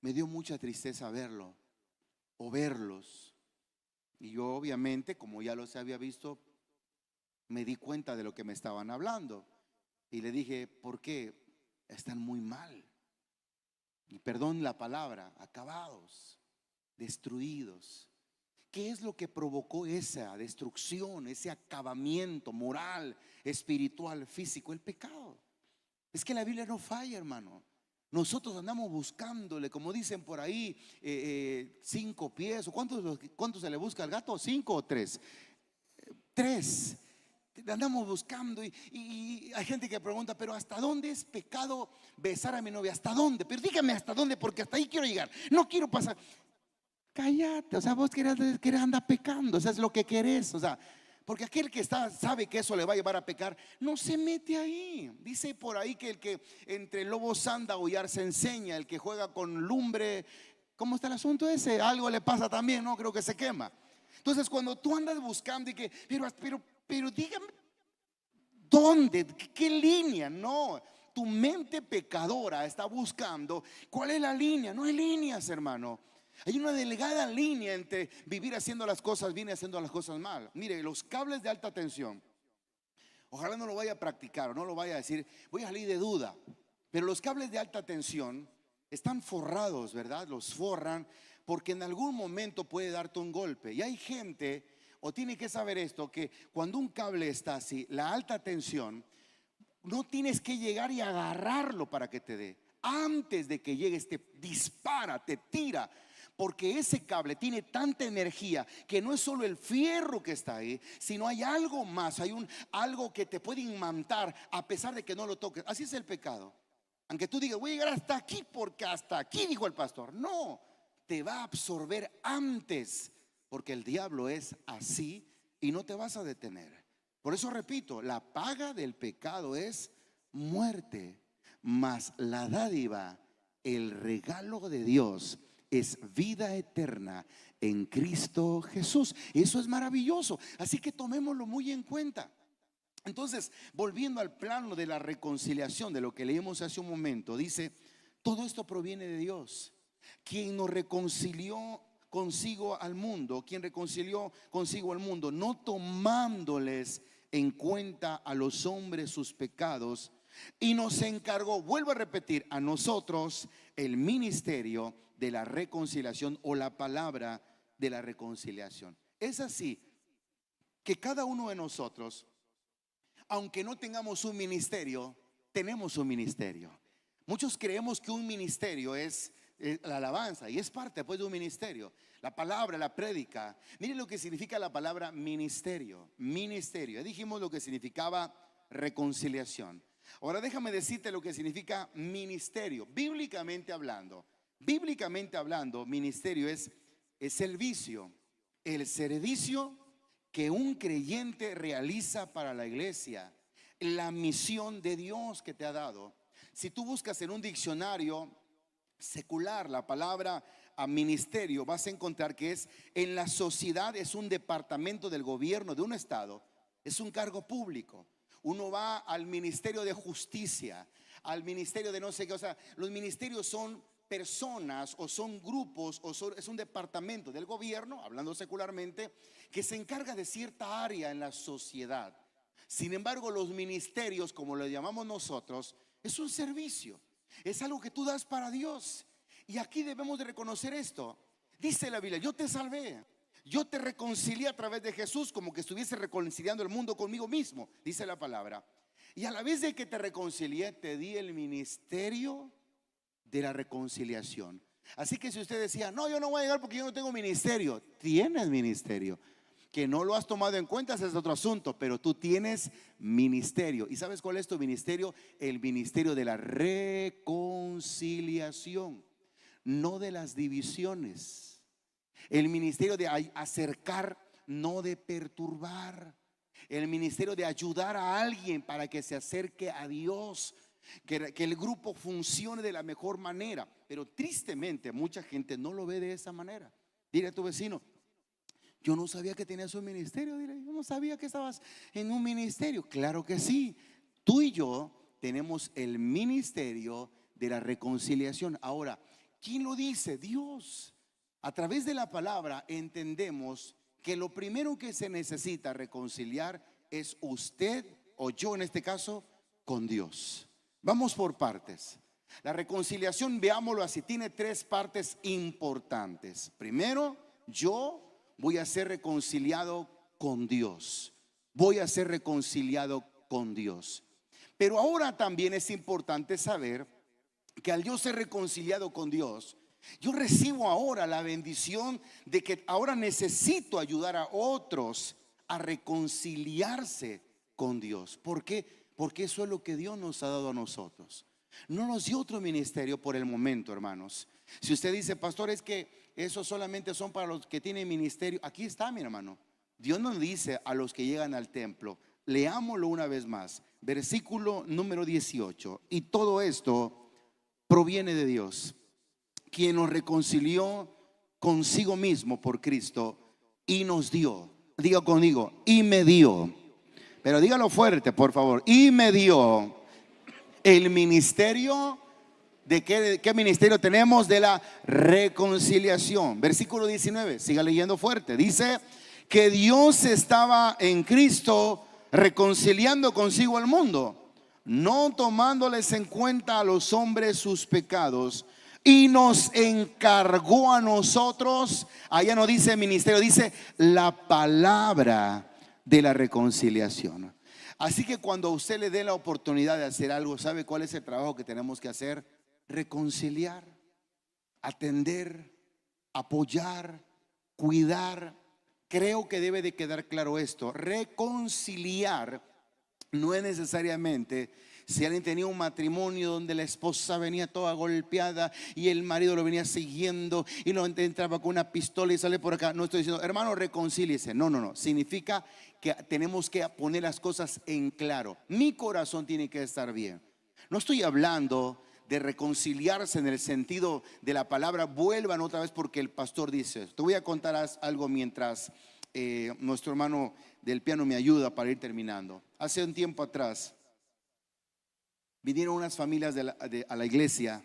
me dio mucha tristeza verlo o verlos. Y yo obviamente, como ya los había visto, me di cuenta de lo que me estaban hablando. Y le dije, ¿por qué? Están muy mal. Y perdón la palabra, acabados, destruidos. ¿Qué es lo que provocó esa destrucción, ese acabamiento moral, espiritual, físico? El pecado. Es que la Biblia no falla, hermano. Nosotros andamos buscándole, como dicen por ahí, 5 pies. ¿O cuántos se le busca al gato? 5 o 3. 3. Andamos buscando y hay gente que pregunta, pero ¿hasta dónde es pecado besar a mi novia? ¿Hasta dónde? Pero dígame hasta dónde, porque hasta ahí quiero llegar. No quiero pasar. Cállate, o sea, vos querés andar pecando, o sea, es lo que querés, o sea, Porque aquel que sabe que eso le va a llevar a pecar, no se mete ahí. Dice por ahí que el que entre lobos anda, aullar se enseña. El que juega con lumbre, ¿cómo está el asunto ese? Algo le pasa también, ¿no? Creo que se quema. Entonces cuando tú andas buscando y que, pero dígame, ¿dónde? ¿Qué línea? No, tu mente pecadora está buscando ¿cuál es la línea? No hay líneas, hermano. Hay una delgada línea entre vivir haciendo las cosas bien y haciendo las cosas mal. Mire, los cables de alta tensión, ojalá no lo vaya a practicar o no lo vaya a decir, voy a salir de duda. Pero los cables de alta tensión están forrados, ¿verdad? Los forran porque en algún momento puede darte un golpe. Y hay gente, o tiene que saber esto, que cuando un cable está así, la alta tensión, no tienes que llegar y agarrarlo para que te dé. Antes de que llegues te dispara, te tira. Porque ese cable tiene tanta energía que no es solo el fierro que está ahí, sino hay algo más, hay algo que te puede imantar a pesar de que no lo toques. Así es el pecado. Aunque tú digas, voy a llegar hasta aquí porque hasta aquí dijo el pastor. No, te va a absorber antes, porque el diablo es así y no te vas a detener. Por eso repito, la paga del pecado es muerte, mas la dádiva, el regalo de Dios, es vida eterna en Cristo Jesús. Eso es maravilloso, así que tomémoslo muy en cuenta. Entonces, volviendo al plano de la reconciliación, de lo que leímos hace un momento, dice, todo esto proviene de Dios, quien nos reconcilió consigo al mundo, quien reconcilió consigo al mundo, no tomándoles en cuenta a los hombres sus pecados, y nos encargó, vuelvo a repetir, a nosotros el ministerio de la reconciliación, o la palabra de la reconciliación. Es así que cada uno de nosotros, aunque no tengamos un ministerio, tenemos un ministerio. Muchos creemos que un ministerio es la alabanza, y es parte pues de un ministerio. La palabra, la prédica. Miren lo que significa la palabra ministerio. Ministerio, ya dijimos lo que significaba reconciliación. Ahora déjame decirte lo que significa ministerio. Bíblicamente hablando, ministerio es servicio. El servicio que un creyente realiza para la iglesia, la misión de Dios que te ha dado. Si tú buscas en un diccionario secular la palabra a ministerio, vas a encontrar que es en la sociedad, es un departamento del gobierno de un estado, es un cargo público. Uno va al ministerio de justicia, al ministerio de no sé qué, o sea, los ministerios son personas o son grupos es un departamento del gobierno, hablando secularmente, que se encarga de cierta área en la sociedad. Sin embargo, los ministerios, como lo llamamos nosotros, es un servicio, es algo que tú das para Dios. Y aquí debemos de reconocer esto. Dice la Biblia, yo te salvé, yo te reconcilié a través de Jesús, como que estuviese reconciliando el mundo conmigo mismo, dice la palabra. Y a la vez de que te reconcilié, te di el ministerio de la reconciliación. Así que si usted decía, no, yo no voy a llegar porque yo no tengo ministerio, tienes ministerio. Que no lo has tomado en cuenta, ese es otro asunto, pero tú tienes ministerio. ¿Y sabes cuál es tu ministerio? El ministerio de la reconciliación, no de las divisiones. El ministerio de acercar, no de perturbar. El ministerio de ayudar a alguien para que se acerque a Dios, que el grupo funcione de la mejor manera. Pero tristemente mucha gente no lo ve de esa manera. Dile a tu vecino, yo no sabía que tenías un ministerio. Dile, yo no sabía que estabas en un ministerio. Claro que sí, tú y yo tenemos el ministerio de la reconciliación. Ahora, ¿quién lo dice? Dios. A través de la palabra entendemos que lo primero que se necesita reconciliar es usted o yo, en este caso, con Dios. Vamos por partes. La reconciliación, veámoslo así, tiene tres partes importantes. Primero, yo voy a ser reconciliado con Dios. Voy a ser reconciliado con Dios. Pero ahora también es importante saber que al yo ser reconciliado con Dios, yo recibo ahora la bendición de que ahora necesito ayudar a otros a reconciliarse con Dios. ¿Por qué? Porque eso es lo que Dios nos ha dado a nosotros. No nos dio otro ministerio por el momento, hermanos. Si usted dice, pastor, es que eso solamente son para los que tienen ministerio, aquí está, mi hermano. Dios nos dice a los que llegan al templo, leámoslo una vez más, versículo número 18, y todo esto proviene de Dios, quien nos reconcilió consigo mismo por Cristo y nos dio, diga conmigo, y me dio, pero dígalo fuerte por favor, y me dio el ministerio. ¿De qué ministerio tenemos? De la reconciliación. Versículo 19, siga leyendo fuerte. Dice que Dios estaba en Cristo reconciliando consigo al mundo, no tomándoles en cuenta a los hombres sus pecados, y nos encargó a nosotros, allá no dice ministerio, dice la palabra de la reconciliación. Así que cuando a usted le dé la oportunidad de hacer algo, ¿sabe cuál es el trabajo que tenemos que hacer? Reconciliar, atender, apoyar, cuidar. Creo que debe de quedar claro esto. Reconciliar no es necesariamente si alguien tenía un matrimonio donde la esposa venía toda golpeada y el marido lo venía siguiendo y lo entraba con una pistola y sale por acá. No estoy diciendo, hermano, reconcíliese. No. Significa que tenemos que poner las cosas en claro. Mi corazón tiene que estar bien. No estoy hablando de reconciliarse en el sentido de la palabra vuelvan otra vez porque el pastor dice. Te voy a contar algo mientras nuestro hermano del piano me ayuda para ir terminando. Hace un tiempo atrás vinieron unas familias a la iglesia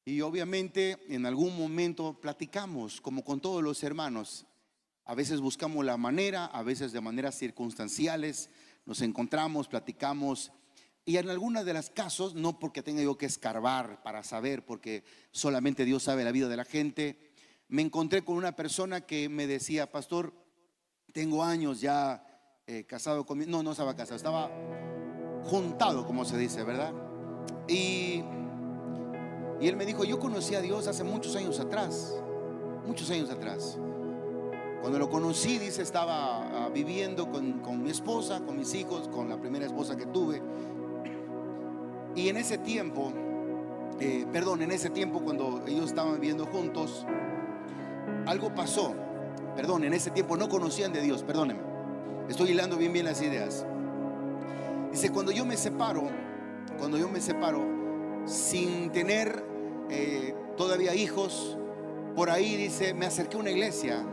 y obviamente en algún momento platicamos como con todos los hermanos. A veces buscamos la manera, a veces de maneras circunstanciales nos encontramos, platicamos. Y en algunas de las casos, no porque tenga yo que escarbar para saber, porque solamente Dios sabe la vida de la gente, me encontré con una persona que me decía, pastor, tengo años ya casado con no estaba casado, estaba juntado, como se dice, ¿verdad? Y él me dijo, yo conocí a Dios hace muchos años atrás. Cuando lo conocí, dice, estaba viviendo con mi esposa, con mis hijos, con la primera esposa que tuve. Y en ese tiempo, cuando ellos estaban viviendo juntos, algo pasó. En ese tiempo no conocían de Dios, perdónenme. Estoy hilando bien las ideas. Dice, cuando yo me separo, sin tener todavía hijos, por ahí dice, me acerqué a una iglesia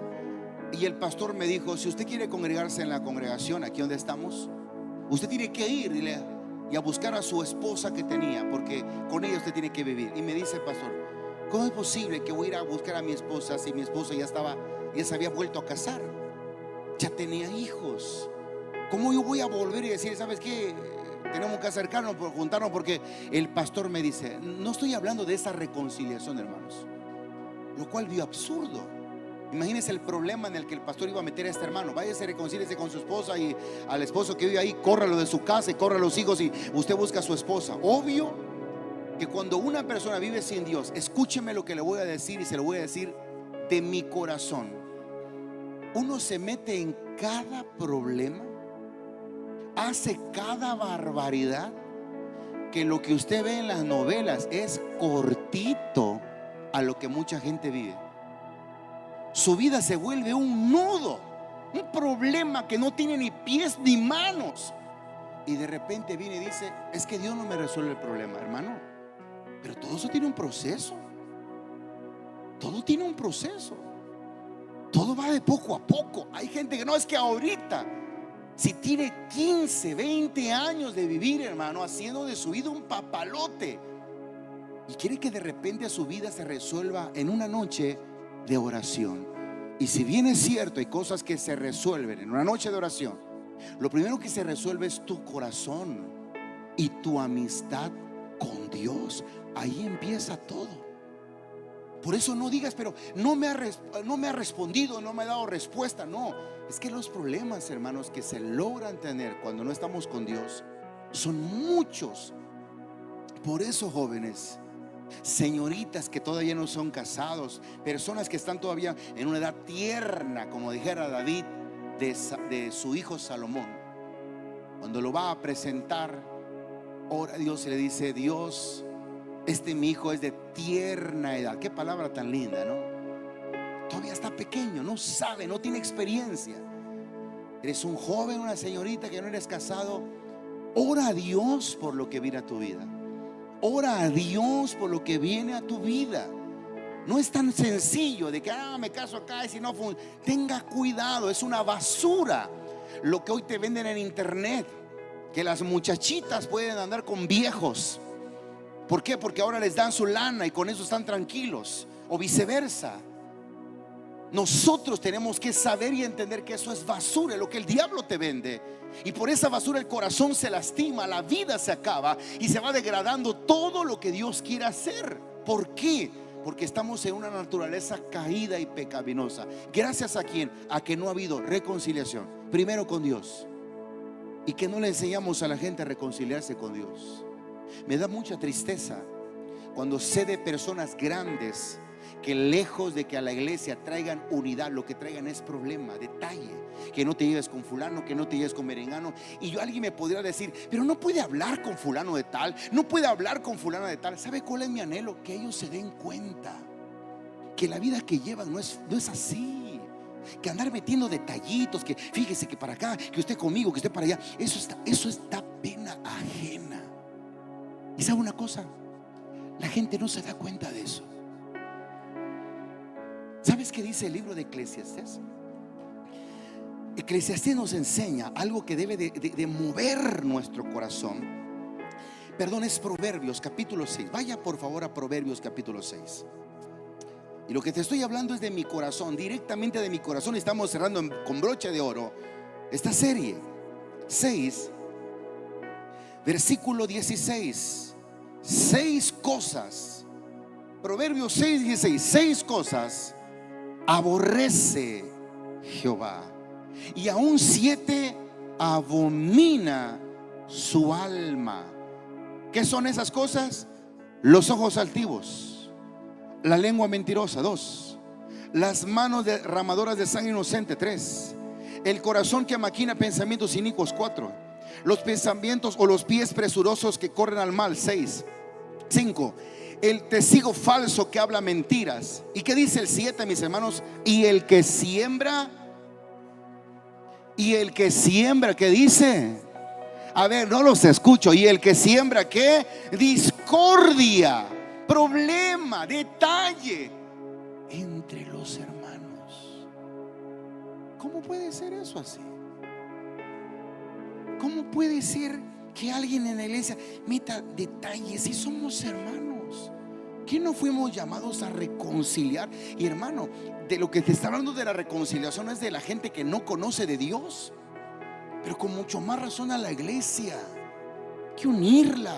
y el pastor me dijo, si usted quiere congregarse en la congregación, aquí donde estamos, usted tiene que ir y a buscar a su esposa que tenía, porque con ella usted tiene que vivir. Y me dice, pastor, ¿cómo es posible que voy a ir a buscar a mi esposa si mi esposa ya se había vuelto a casar? Ya tenía hijos. ¿Cómo yo voy a volver y decir, sabes qué? Tenemos que acercarnos, juntarnos, porque el pastor me dice, no estoy hablando de esa reconciliación, hermanos, lo cual vio absurdo. Imagínense el problema en el que el pastor iba a meter a este hermano. Váyase, reconcíliese con su esposa y al esposo que vive ahí, córralo de su casa y corra a los hijos y usted busca a su esposa. Obvio que cuando una persona vive sin Dios, escúcheme lo que le voy a decir y se lo voy a decir de mi corazón. Uno se mete en cada problema, hace cada barbaridad, que lo que usted ve en las novelas es cortito a lo que mucha gente vive. Su vida se vuelve un nudo, un problema que no tiene ni pies ni manos. Y de repente viene y dice, es que Dios no me resuelve el problema, hermano. Pero todo eso tiene un proceso. Todo tiene un proceso. Todo va de poco a poco. Hay gente que no, es que ahorita, si tiene 15, 20 años de vivir, hermano, haciendo de su vida un papalote, y quiere que de repente a su vida se resuelva en una noche de oración. Y si bien es cierto, hay cosas que se resuelven en una noche de oración, lo primero que se resuelve es tu corazón y tu amistad con Dios. Ahí empieza todo. Por eso no digas, pero no me ha respondido, no me ha dado respuesta. No, es que los problemas, hermanos, que se logran tener cuando no estamos con Dios son muchos. Por eso, jóvenes, señoritas que todavía no son casados, personas que están todavía en una edad tierna, como dijera David de su hijo Salomón, cuando lo va a presentar, ora a Dios y le dice, Dios, mi hijo es de tierna edad. Qué palabra tan linda, ¿no? todavía está pequeño, no sabe, no tiene experiencia. Eres un joven, una señorita que no eres casado. Ora a Dios por lo que viene a tu vida. Ora a Dios por lo que viene a tu vida. No es tan sencillo de que me caso acá y si no tenga cuidado, es una basura lo que hoy te venden en internet, que las muchachitas pueden andar con viejos. ¿Por qué? Porque ahora les dan su lana y con eso están tranquilos, o viceversa. Nosotros tenemos que saber y entender que eso es basura, lo que el diablo te vende. Y por esa basura el corazón se lastima, la vida se acaba y se va degradando todo lo que Dios quiere hacer. ¿Por qué? Porque estamos en una naturaleza caída y pecaminosa. Gracias a quién? A que no ha habido reconciliación, primero con Dios, y que no le enseñamos a la gente a reconciliarse con Dios. Me da mucha tristeza cuando sé de personas grandes que lejos de que a la iglesia traigan unidad, lo que traigan es problema, detalle. Que no te lleves con fulano, que no te lleves con merengano. Y alguien me podría decir, pero no puede hablar con fulano de tal, no puede hablar con fulana de tal. ¿Sabe cuál es mi anhelo? Que ellos se den cuenta que la vida que llevan no es así. Que andar metiendo detallitos, que fíjese que para acá, que usted conmigo, que usted para allá, eso está pena ajena. Y sabe una cosa, la gente no se da cuenta de eso. ¿Sabes qué dice el libro de Eclesiastés? Eclesiastés nos enseña algo que debe de mover nuestro corazón. Perdón, es Proverbios capítulo 6. Vaya por favor a Proverbios capítulo 6. Y lo que te estoy hablando es de mi corazón, directamente de mi corazón. Estamos cerrando con broche de oro esta serie. 6, versículo 16. 6 cosas. Proverbios 6, 16. 6 cosas aborrece Jehová, y aún 7 abomina su alma. ¿Qué son esas cosas? Los ojos altivos, la lengua mentirosa. 2, las manos derramadoras de sangre inocente. 3, el corazón que maquina pensamientos inicuos. 4, los pensamientos o los pies presurosos que corren al mal. 6, 5, el testigo falso que habla mentiras. ¿Y qué dice el 7, mis hermanos? Y el que siembra, ¿qué dice? A ver, no los escucho. Y el que siembra, ¿qué? Discordia, problema, detalle entre los hermanos. ¿Cómo puede ser eso así? ¿Cómo puede ser que alguien en la iglesia meta detalles si somos hermanos? ¿Qué no fuimos llamados a reconciliar? Y hermano, de lo que te está hablando de la reconciliación es de la gente que no conoce de Dios, pero con mucho más razón a la iglesia. Hay que unirla.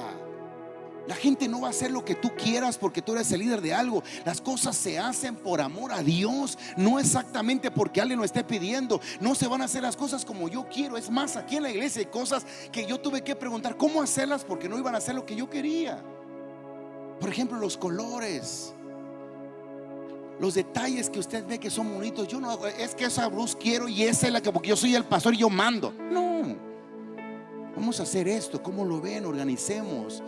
La gente no va a hacer lo que tú quieras porque tú eres el líder de algo. Las cosas se hacen por amor a Dios, no exactamente porque alguien lo esté pidiendo. No se van a hacer las cosas como yo quiero. Es más, aquí en la iglesia hay cosas que yo tuve que preguntar cómo hacerlas porque no iban a hacer lo que yo quería. Por ejemplo, los colores, los detalles que usted ve que son bonitos. Yo no, es que esa blusa quiero y esa es la que, porque yo soy el pastor y yo mando. No, vamos a hacer esto. ¿Cómo lo ven? Organicemos.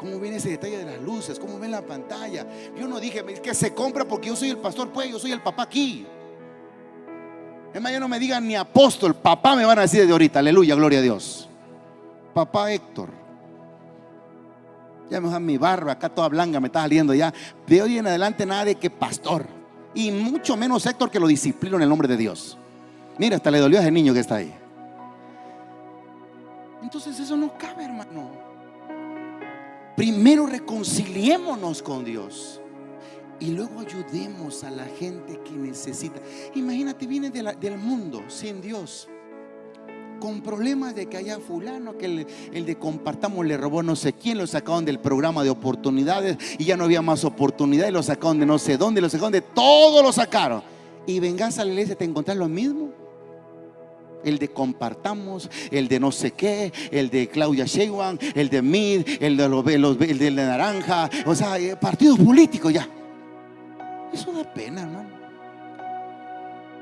¿Cómo ven ese detalle de las luces? ¿Cómo ven la pantalla? Yo no dije que se compra porque yo soy el pastor, pues yo soy el papá aquí. Es más, ya no me digan ni apóstol, papá me van a decir de ahorita. Aleluya, gloria a Dios. Papá Héctor. Ya me dejan mi barba acá toda blanca, me está saliendo ya. De hoy en adelante nada de que pastor, y mucho menos Héctor, que lo disciplino en el nombre de Dios. Mira, hasta le dolió a ese niño que está ahí. Entonces eso no cabe, hermano. Primero reconciliémonos con Dios y luego ayudemos a la gente que necesita. Imagínate, viene del mundo sin Dios, con problemas de que haya fulano, que el de compartamos le robó no sé quién, lo sacaron del programa de oportunidades y ya no había más oportunidades, lo sacaron de no sé dónde, lo sacaron de todo, lo sacaron. Y vengas a la iglesia, te encontrás lo mismo. El de compartamos, el de no sé qué, el de Claudia Sheinbaum, el de Mid, el de naranja, o sea, partidos políticos ya. Eso da pena, hermano.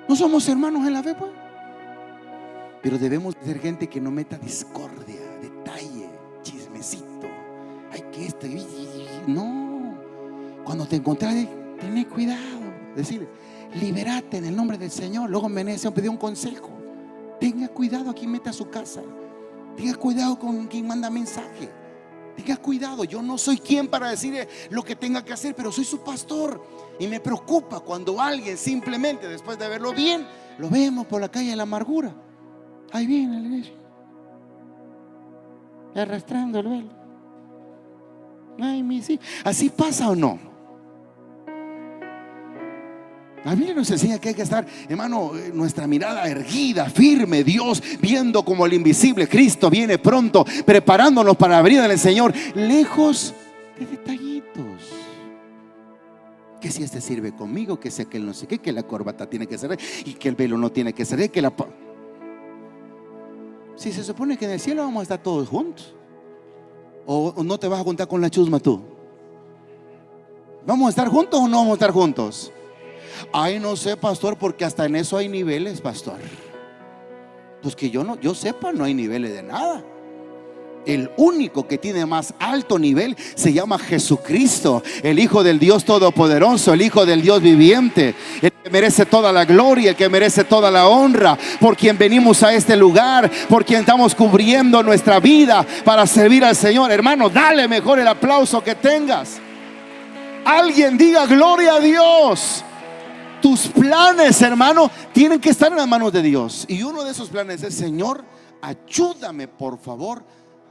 No somos hermanos en la fe, pues. Pero debemos ser gente que no meta discordia, detalle, chismecito. Ay, que esto, no. Cuando te encontrás, ten cuidado. Decirle, Libérate en el nombre del Señor. Luego Meneceo pidió un consejo. Tenga cuidado a quien mete a su casa. Tenga cuidado con quien manda mensaje. Tenga cuidado. Yo no soy quien para decirle lo que tenga que hacer, pero soy su pastor. Y me preocupa cuando alguien simplemente, después de verlo bien, lo vemos por la calle de la amargura. Ahí viene la iglesia, arrastrando el velo. Ay, mis hijos. ¿Así pasa o no? La Biblia nos enseña que hay que estar, hermano, nuestra mirada erguida, firme, Dios viendo como el invisible. Cristo viene pronto, preparándonos para la venida del Señor, lejos de detallitos. Que si este sirve conmigo, que si aquel no sé qué, que la corbata tiene que ser y que el velo no tiene que ser, que la... Si se supone que en el cielo vamos a estar todos juntos, o no te vas a juntar con la chusma tú. ¿Vamos a estar juntos o no vamos a estar juntos? Ay, no sé, pastor, porque hasta en eso hay niveles, pastor. Pues que yo sepa, no hay niveles de nada. El único que tiene más alto nivel se llama Jesucristo, el Hijo del Dios Todopoderoso, el Hijo del Dios viviente, el que merece toda la gloria, el que merece toda la honra, por quien venimos a este lugar, por quien estamos cubriendo nuestra vida para servir al Señor. Hermano, dale mejor el aplauso que tengas. Alguien diga gloria a Dios. Tus planes, hermano, tienen que estar en las manos de Dios. Y uno de esos planes es: Señor, ayúdame por favor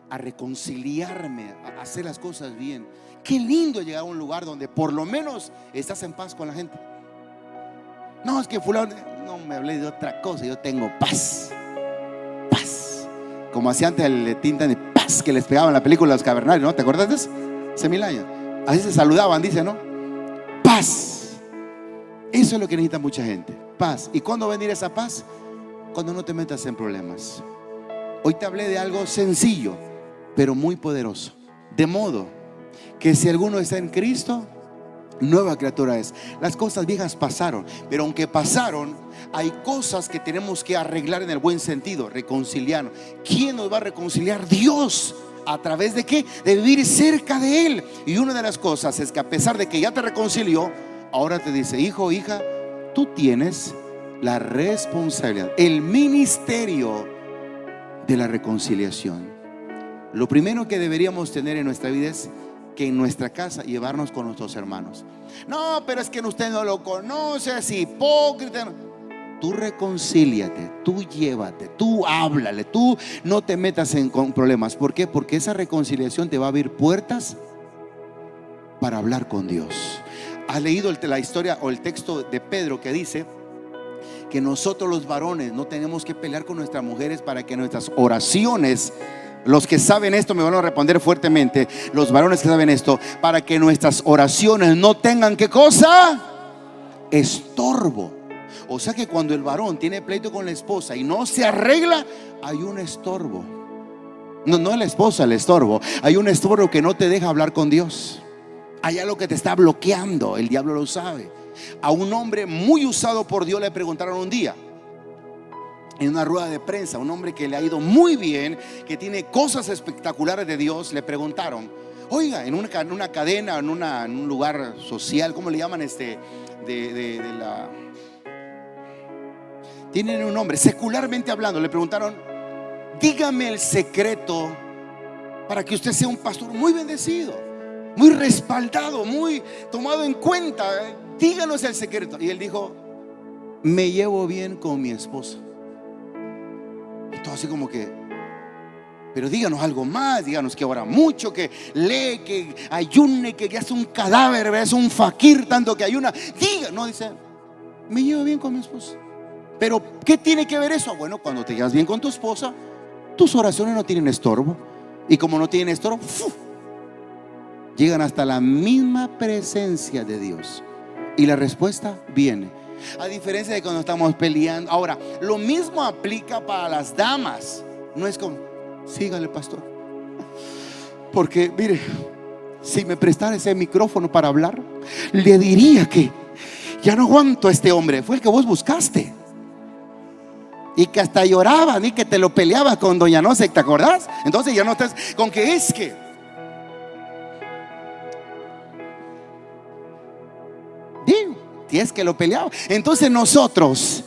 a reconciliarme, a hacer las cosas bien. Qué lindo llegar a un lugar donde por lo menos estás en paz con la gente. No, es que fulano, no me hablé de otra cosa, yo tengo paz. Paz. Como hacía antes el tinta de paz que les pegaban en la película Los Cavernarios, ¿no? ¿Te acuerdas de eso? Hace 1000 años. Así se saludaban, dice, ¿no? Paz. Eso es lo que necesita mucha gente, paz. ¿Y cuándo va a venir esa paz? Cuando no te metas en problemas. Hoy te hablé de algo sencillo, pero muy poderoso. De modo que si alguno está en Cristo, nueva criatura es. Las cosas viejas pasaron, pero aunque pasaron, hay cosas que tenemos que arreglar en el buen sentido, reconciliarnos. ¿Quién nos va a reconciliar? Dios. ¿A través de qué? De vivir cerca de Él. Y una de las cosas es que a pesar de que ya te reconcilió, ahora te dice: hijo, hija, tú tienes la responsabilidad, el ministerio de la reconciliación. Lo primero que deberíamos tener en nuestra vida es que en nuestra casa llevarnos con nuestros hermanos. No, pero es que usted no lo conoce, es hipócrita. Tú reconcíliate, tú llévate, tú háblale, tú no te metas con problemas. ¿Por qué? Porque esa reconciliación te va a abrir puertas para hablar con Dios. ¿Has leído la historia o el texto de Pedro que dice que nosotros los varones no tenemos que pelear con nuestras mujeres para que nuestras oraciones, los que saben esto me van a responder fuertemente, los varones que saben esto, para que nuestras oraciones no tengan ¿qué cosa? Estorbo. O sea que cuando el varón tiene pleito con la esposa y no se arregla, hay un estorbo. No la esposa, el estorbo. Hay un estorbo que no te deja hablar con Dios. Hay algo que te está bloqueando, el diablo lo sabe. A un hombre muy usado por Dios le preguntaron un día en una rueda de prensa, un hombre que le ha ido muy bien, que tiene cosas espectaculares de Dios, le preguntaron: oiga, en una cadena, en un lugar social, ¿cómo le llaman tienen un nombre, secularmente hablando, le preguntaron: dígame el secreto para que usted sea un pastor muy bendecido, muy respaldado, muy tomado en cuenta. Díganos el secreto. Y él dijo: me llevo bien con mi esposa. Y todo así como que: pero díganos algo más, díganos que ora mucho, que lee, que ayune, que hace un cadáver, es un fakir tanto que ayuna. No, dice: me llevo bien con mi esposa. Pero ¿qué tiene que ver eso? Bueno, cuando te llevas bien con tu esposa, tus oraciones no tienen estorbo. Y como no tienen estorbo, llegan hasta la misma presencia de Dios. Y la respuesta viene. A diferencia de cuando estamos peleando. Ahora, lo mismo aplica para las damas. No es como: sígale, pastor, porque mire, si me prestara ese micrófono para hablar, le diría que ya no aguanto a este hombre. Fue el que vos buscaste. Y que hasta lloraban y que te lo peleabas con doña no sé, ¿te acordás? Entonces ya no estás con que es que digo, que es que lo peleaba. Entonces nosotros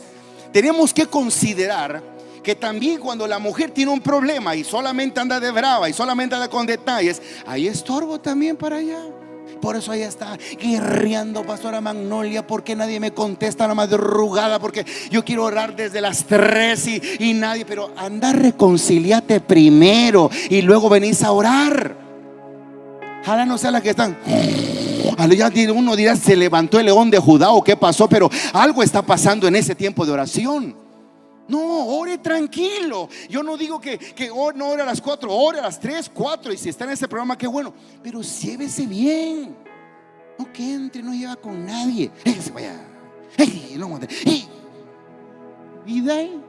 tenemos que considerar que también cuando la mujer tiene un problema y solamente anda de brava y solamente anda con detalles, hay estorbo también para allá. Por eso ella está guerreando, pastora Magnolia, porque nadie me contesta la madrugada, porque yo quiero orar desde las 3 y nadie. Pero anda, reconciliate primero y luego venís a orar. Ojalá no sea la que están. Ya uno dirá, se levantó el león de Judá o qué pasó, pero algo está pasando en ese tiempo de oración. No, ore tranquilo. Yo no digo que no ore a las 4, ore a las 3, 4. Y si está en ese programa, qué bueno. Pero llévese bien. No que entre, no lleva con nadie. Se vaya. No, y de ahí.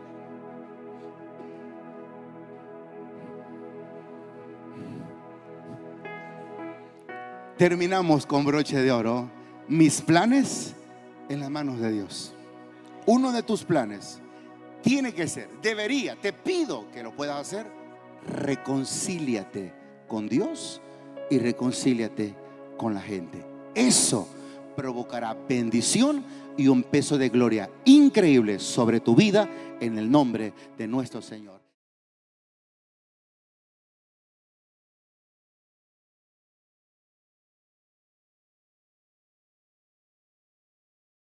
Terminamos con broche de oro. Mis planes en las manos de Dios. Uno de tus planes tiene que ser, debería, te pido que lo puedas hacer, reconcíliate con Dios y reconcíliate con la gente. Eso provocará bendición y un peso de gloria increíble sobre tu vida en el nombre de nuestro Señor.